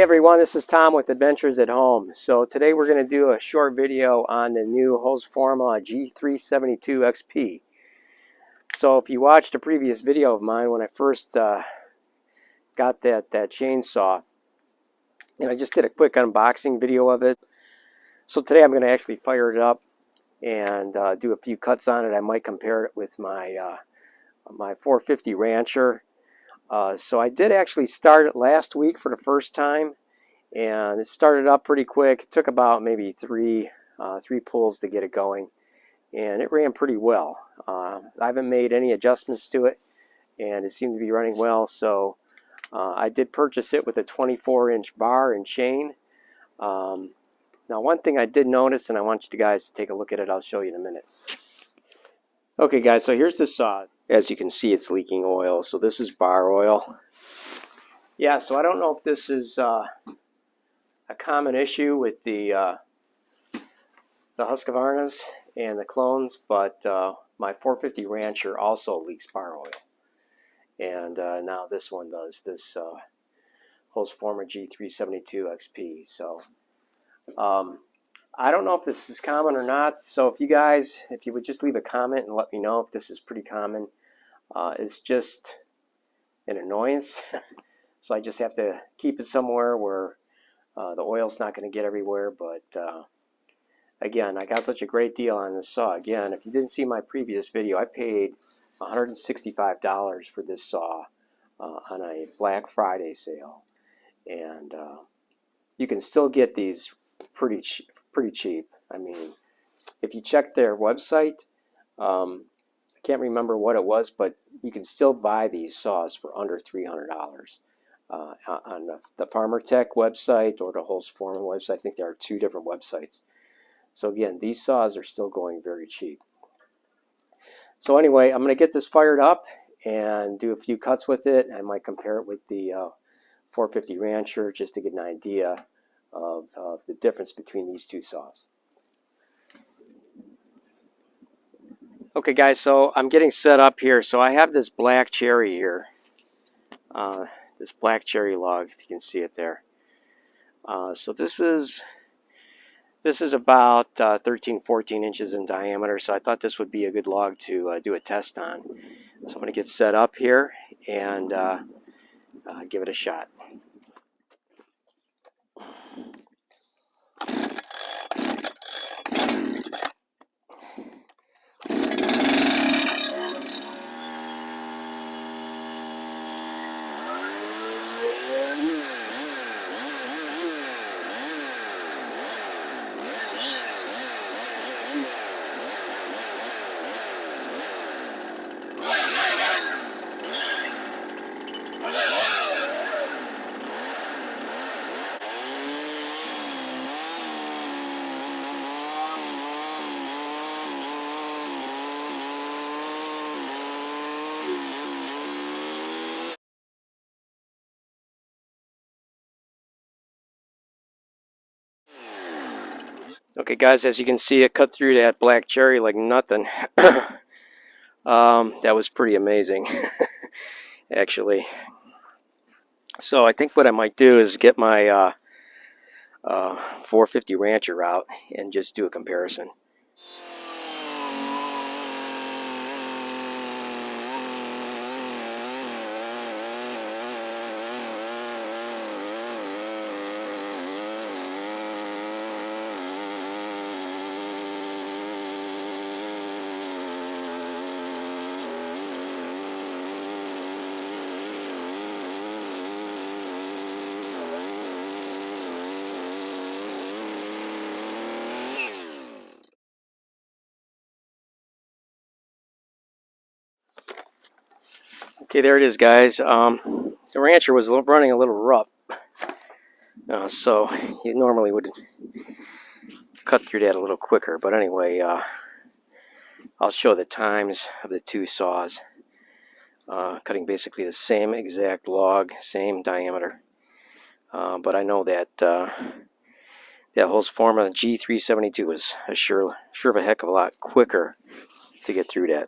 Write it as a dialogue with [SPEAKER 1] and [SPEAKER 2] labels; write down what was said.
[SPEAKER 1] everyone, this is Tom with Adventures at Home. So today we're going to do a short video on the new Holzfforma G372XP. So if you watched a previous video of mine when I first got that chainsaw, and I just did a quick unboxing video of it. So today I'm going to actually fire it up and do a few cuts on it. I might compare it with my my 450 Rancher. So I did actually start it last week for the first time, and it started up pretty quick. It took about maybe three pulls to get it going, and it ran pretty well. I haven't made any adjustments to it, and it seemed to be running well. So I did purchase it with a 24-inch bar and chain. Now, one thing I did notice, and I want you guys to take a look at it, I'll show you in a minute. Okay guys, so here's the saw. As you can see, it's leaking oil, so this is bar oil. Yeah, so I don't know if this is a common issue with the Husqvarnas and the clones, but my 450 Rancher also leaks bar oil. And now this one does, this Holzfforma G372XP. So I don't know if this is common or not, so if you would just leave a comment and let me know if this is pretty common. It's just an annoyance. So I just have to keep it somewhere where the oil's not going to get everywhere. But again, I got such a great deal on this saw. Again, if you didn't see my previous video, I paid $165 for this saw on a Black Friday sale. And you can still get these pretty cheap. I mean, if you check their website, I can't remember what it was, but you can still buy these saws for under $300 on the Farmer Tech website or the Holzfforma website. I think there are two different websites. So again, these saws are still going very cheap. So anyway, I'm going to get this fired up and do a few cuts with it. I might compare it with the 450 Rancher just to get an idea of the difference between these two saws. Okay guys, so I'm getting set up here. So I have this black cherry here, this black cherry log, if you can see it there. So this is about 13-14 inches in diameter, so I thought this would be a good log to do a test on. So I'm going to get set up here and give it a shot. Okay guys, as you can see, it cut through that black cherry like nothing. That was pretty amazing, actually. So I think what I might do is get my 450 Rancher out and just do a comparison. Okay, there it is, guys. The Rancher was running a little rough, so you normally would cut through that a little quicker. But anyway, I'll show the times of the two saws, cutting basically the same exact log, same diameter. But I know that that Holzfforma G372 was sure of a heck of a lot quicker to get through that.